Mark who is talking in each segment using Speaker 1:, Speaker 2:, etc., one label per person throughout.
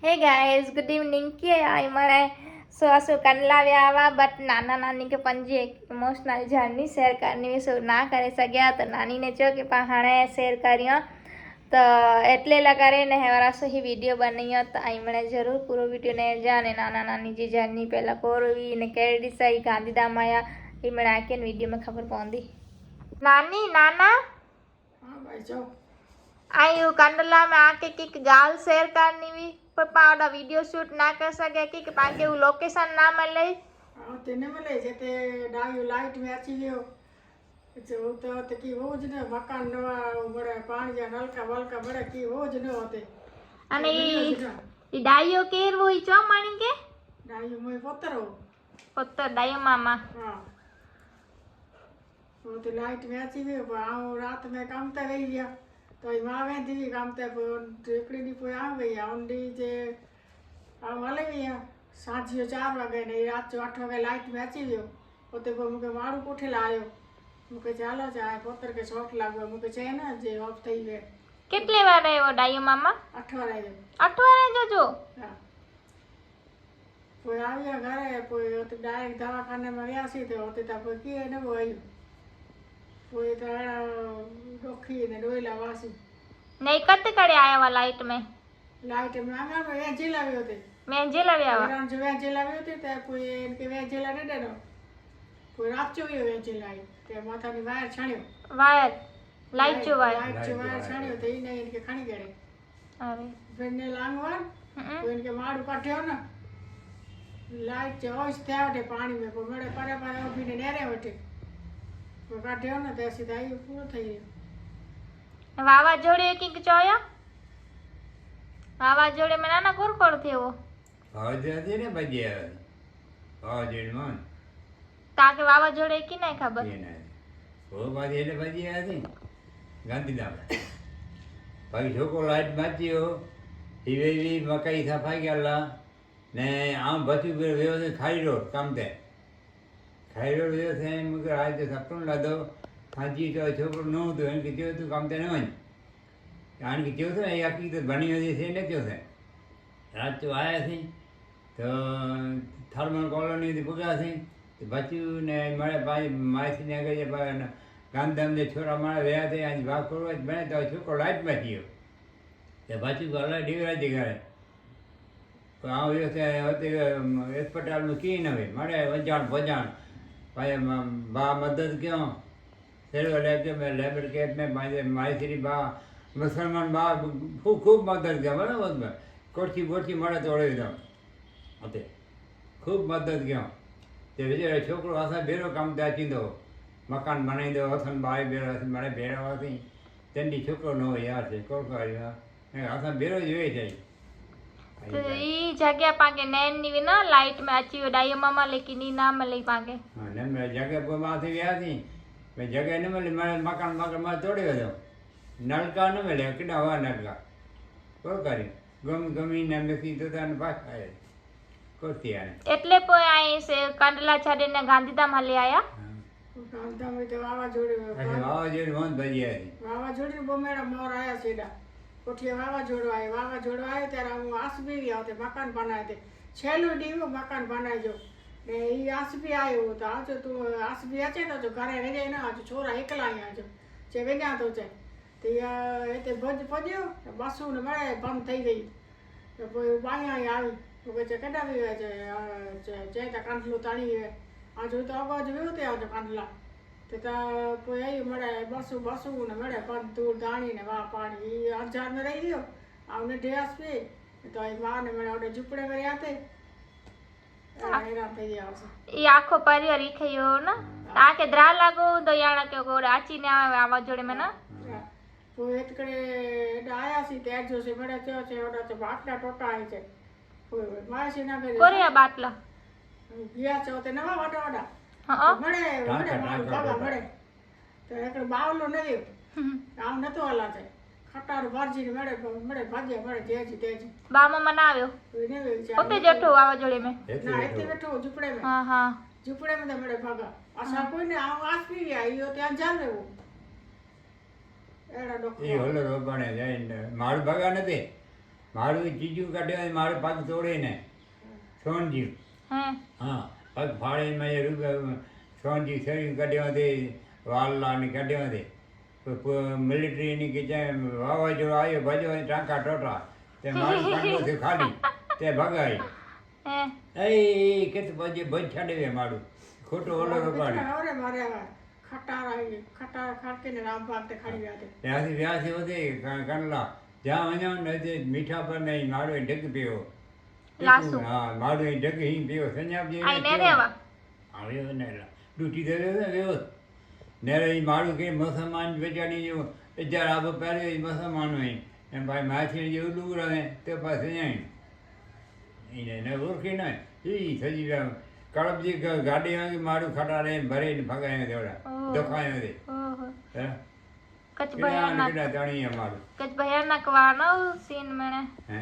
Speaker 1: Hey guys good evening ಮಳೆ सो कंडला आवा but नाना नानी के पंजी एक इमोशनल जर्नी शेयर करनी सो ना करे सग्या तो नानी ने चो कि हाणे शेयर करियो तो एटले लगारे ने हेवरा सो ही वीडियो बनाइयो तो आई मने जरूर पूरो वीडियो ने जाने नाना नानी जी जर्नी पहला कोरवी ने केडी सही गांधीधाम आया ई मने आके वीडियो में खबर पौंदी नानी नाना
Speaker 2: हाँ भाई जाओ
Speaker 1: आई कंडला में आके की गाल शेयर करनी भी पप्पा ओडा वीडियो शूट ना कर सके कि पाके वो लोकेशन ना मिले
Speaker 2: हाँ तेने मिले जेते डायू लाइट में अची गयो जो तो की वो ज ने मकान नवा बड़े पानी जा नलका वलका बड़े की वो ज ने होते
Speaker 1: अने ई डायो केर वो ई चो माणी के
Speaker 2: डायू मोय पोतर हो
Speaker 1: पुत्र डायो मामा
Speaker 2: हाँ वो तो लाइट में अची गयो आओ रात में काम ते रही गया तो ई मावे दी काम ते टेकड़ी नी पोय आ गई औंडी जे आ वाले गया साँझियो 4 वागे ने रात 8 वागे लाइट में अची गयो ओते को मुके मारू कोठे लायो मुके चालो जाए पोतर के शॉट लागो मुके छे ना जे ऑफ થઈ ગયે
Speaker 1: કેટલે વાર આવ્યો ડાયો મામા
Speaker 2: 8 વાર આવ્યો
Speaker 1: 8 વાર જોજો
Speaker 2: હા કોઈ આવ્યા ઘરે કોઈ ઓતે ડાયરેક્ટ દવાખાને માં ગયા સી તો ઓતે તા કોઈ કે ને આવ્યો કોઈ તો ડોખી ને ડોયલા વાસી
Speaker 1: नहीं कत करे आया वा लाइट में
Speaker 2: लाइट में आंगण में वेजी लाव्यो ते
Speaker 1: मैं जे लव्या वा
Speaker 2: रण जो वेजी लाव्यो ते ते कोई इनके वेजी ला ने देनो कोई रात जो वेजी लाई ते माथा ની વાયર છાણ્યો
Speaker 1: वायर लाइट जो वायर
Speaker 2: लाइट जो वायर छाण્યો ते ઈને इनके खणी गए
Speaker 1: अरे
Speaker 2: बेने लांगवान तो इनके मारू काढ्यो ना लाइट जो होश थे आटे पानी में को मड़े परे परे उभी ने नेरे वटे को काढ्यो ना ते सीधा ही पूरो થઈ ગયો
Speaker 1: वावा जोड़े की चोया वावा जोड़े में नाना कोर कोर थे वो
Speaker 3: आवाज ने बजे आवाज मन
Speaker 1: ताके वावा जोड़े की नहीं खबर
Speaker 3: ये ना वो बात ये बजे आती गांधीधाम भाई छोको लाइट माचियो हीवेवी मकई सफाई गला ने आम बचू पे वेयो से खाई रो काम ते खाई रो वेयो से मगर आज सपन लादो हाजी तो छोकरो नो तो इनके जो तो काम ते न वኝ आन की जो तो या की तो बनी हुई से ने जो है रात तो आया थी तो थर्मल कॉलोनी थी पुगा थी तो बच्चू ने मारे भाई मासी ने गए पर गांधीधाम ने छोरा मारे गया थे आज बाप को बने तो छोकरो लाइट में थियो तो बच्चू को अल्लाह डीवरा जगह तो आओ ये से होते अस्पताल में की न वे मारे वजान भजान भाई बा मदद क्यों तेरे लैब में लेबर कैब में माई श्री बा मुसलमान बा खूब खूब मदद किया बराबर में कोठी बोठी मारे तोड़े दो होते खूब मदद किया ते विजय छोकरो असा बेरो काम ते अची दो मकान बनाई दो असन बाई बेरो मारे बेरो होती तेंडी छोकरो नो यार से कोर करिया असा बेरो जोई जाई
Speaker 1: तो ई जगह पाके नैन नी ना लाइट में अची डायो मामा लेकिन ई ना मिली पाके
Speaker 3: हां ने मैं जगह पे माथे गया थी मैं जगह न मिली मैं मकान मकान में तोड़े दो नलका न मिले किडा हुआ नलका को करी गमी ने मेसी तो तन पास आए कोती आने
Speaker 1: એટલે પોય આઈ से कंडला छाड़े ने गांधीधाम हले आया
Speaker 2: ગાંધા में तो वावा जोड़े
Speaker 3: अरे वाह जे मोहन भजिया थी
Speaker 2: वावा जोड़ी बोमेड़ा मोर आया सीधा कोठिया वावा जोड़ो आए त्यारे हूँ आस भी गया थे मकान बनाए थे छेलू डीवो मकान बनाए जो ने ई आस भी आयो तो आज तू आस भी अचे तो जो घरे रह जाए ना आज छोरा एकला ही आज जे वेजा तो चे तो या एते भज भजियो बसू ने मळे बंद થઈ ગઈ तो कोई बाया आई तो के केडा भी जे ता कांठलो ताणी आज तो आवाज व्यो ते आज कांठला ते ता कोई आई मळे बसू ने मळे बंद दूर दाणी ने वा पानी हजार में रही गयो आवने डेस पे तो एक मां ने मळे ओडे झुपड़े में आते
Speaker 1: ई आखो परिवार ई खयो ना ताके द्रा लागो तो याना के गोड़े आची ने आवे आवा जोड़े में ना
Speaker 2: वो एतकड़े आया सी ते जो से बड़ा चो से ओडा तो बाटला टोटा आई छे कोई मासी ना करे
Speaker 1: कोरिया बाटला
Speaker 2: गया छो ते नवा वाटा
Speaker 1: हां
Speaker 2: मळे मारू बाबा मळे तो एक बावलो नयो आम नतो हला छे खटार भाजी ने मळे भाजी मळे तेजी तेजी
Speaker 1: बा मामा ना आव्यो
Speaker 2: ने वे
Speaker 1: ओते जठो आवा जोड़े में
Speaker 2: ना एते बैठो झुपड़े में
Speaker 1: हां हां
Speaker 2: झुपड़े में तो मळे भागा आशा कोई ने आस भी गया यो त्या जान रे वो एड़ा डॉक्टर
Speaker 3: ये होलो रोबाने जाइन मार भागा नते મારું ચીજું કાઢ્યો મારે પગ તોડે ને સોનજી
Speaker 1: હમ
Speaker 3: હા પગ ફાડીને મેં સોનજી શરીર કાઢ્યો તે વાલલાની કાઢ્યો તે મિલિટરીની કે જ્યાં વાવાઝોડું આવ્યો ભજો ટાંકા ટોટા તે મારું કાઢ્યું ખાલી તે ભગાઈ
Speaker 1: હે
Speaker 3: એ કે પછી ભજ છાડે મારું ખોટું ઓર્ડર પાડી
Speaker 2: હવે મારે ખટાર ખાટકીને રામ ભાગતે ખડી ગયા તે
Speaker 3: ત્યાંથી વ્યાસી વધે કંડલા જ્યાં વञો ને તે મીઠા પર નહીં મારો એ ઢગ પીવો
Speaker 1: લાસુ.
Speaker 3: હા મારો એ ઢગ હિં પીવો સંજાબજી
Speaker 1: આઈ ને રેવા
Speaker 3: આવ્યો ને ડૂટી દેવે ને વેવો નેરે એ મારું કે મુસલમાન બેચારી જેવું હજાર આબો પહેર્યો એ મુસલમાન હોય એમ ભાઈ માછી જેવું ડુંગરા તે પાસે જાય એને ઓળખી ને એ સજી ગયા કળપજી ગાડી વાંગી મારું ખટાડે ભરીને ભગાય દેવડા
Speaker 1: ઓહ.
Speaker 3: દખાયો દે
Speaker 1: ઓહો
Speaker 3: હે
Speaker 1: કચ
Speaker 3: કેટલા
Speaker 1: ભયાનક
Speaker 3: કેટલા જાણીએ મારું
Speaker 1: કચ ભયાનક વાનો સીન મેને
Speaker 3: હે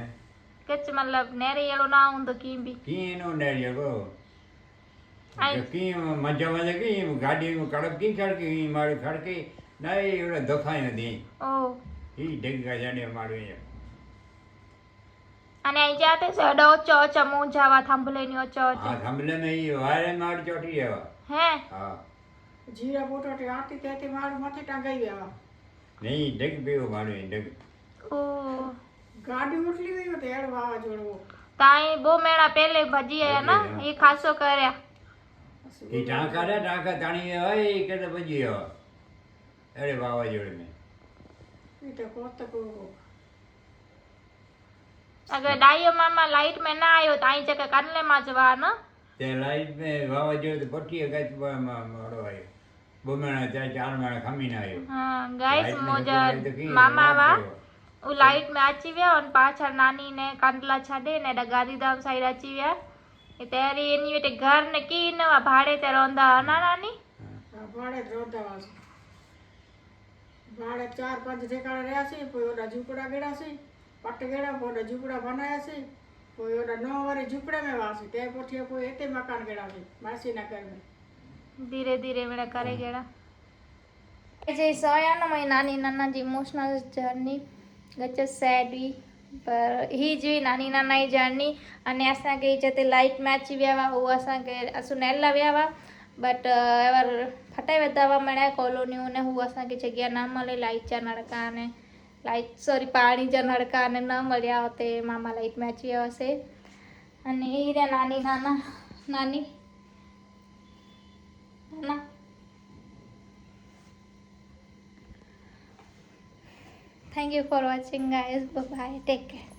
Speaker 1: કચ મતલબ નેરે એળો ના ઉંદો કીંબી
Speaker 3: કીનો ડેરિયો ગો
Speaker 1: આઈ.
Speaker 3: કી મજા મજા કી ગાડી કડક કી ખડકી મારું ખડકી નહીં એવડે દખાયો દે
Speaker 1: ઓ
Speaker 3: એ ઢગા જાડે મારું એ
Speaker 1: અને અહીં જાતે સડો ઓચો ઓચો મૂંઝાવા થાંભલેની ઓચો ઓચો
Speaker 3: હા સાંભળે ને એ વારે માર ચોટી જવા
Speaker 1: હે
Speaker 3: હા
Speaker 2: જીરા પોટોટી આતી ત્યાંથી મારું માથે ટાંગાઈ ગયા
Speaker 3: નહીં ઢગ પીવો મારું એ ઢગ
Speaker 1: ઓ
Speaker 2: ગાડી ઉઠલી ગઈ તો એડ વાવાઝોડું
Speaker 1: તાઈ બહુ મેળા પહેલે ભજી આયા ના એ ખાસો કર્યા
Speaker 3: એ ટાંકા રે ટાંકા તાણી હોય એ કે બજી જવા અરે વાવાઝોડે મેં
Speaker 2: એ તો કોતક
Speaker 1: અગર ડાયો મામા લાઈટ में ना आयो तो आई जगह कनले में जवा ना
Speaker 3: તે લાઈટ મેં વાવાઝોડે પટ્ટીએ ગાચ મારો આવ્યો બોમેણા ત્યાં 4 મહિના ખમીને આવ્યો
Speaker 1: हाँ गाइस
Speaker 3: લાઈટ
Speaker 1: मोजा
Speaker 3: મેં તો કી
Speaker 1: मामा वा
Speaker 3: રાત ગયો.
Speaker 1: वो लाइट में आची व्या और पाछळ नानी ने कंडला छाडे ने गांधीधाम साइड आची व्या એ ત્યારે એની વેટે ઘર ને કી નવા ભાડે તે રોંદા ના નાની
Speaker 2: ભાડે જ રોતા ભાડે 4-5 ઠેકાણે રહ્યા છે કોઈ ઓડા ઝૂંપડા ગેડા છે પટ ગેડા ઓડા ઝૂંપડા બનાયા છે કોઈ ઓડા 9 વારે ઝૂંપડા में वासी ते पोठिया कोई एते मकान गेड़ा છે मासी ना घर में
Speaker 1: ધીરે ધીરે મેળા કરે ગેડા જે સોયાનો મય નાની નાના जी इमोशनल जर्नी गच सैड हुई पर ही जी नानी नाना जी जर्नी अने असांखे जते लाइट में अची विया हुआ उहो असांखे सुनेला विया हुआ बट एवर फटाई वधावा મળ્યા કોલોનીઓ ને હું અસાंखे જગ્યા ના મળે લાइट जा नड़का ने लाइट सॉरी पाणी जा नड़का ने न મળ્યા હોતે मामा लाइट में अची विया हसे अने ही रे नानी नाना नानी ना Thank you for watching guys. Bye bye. Take care.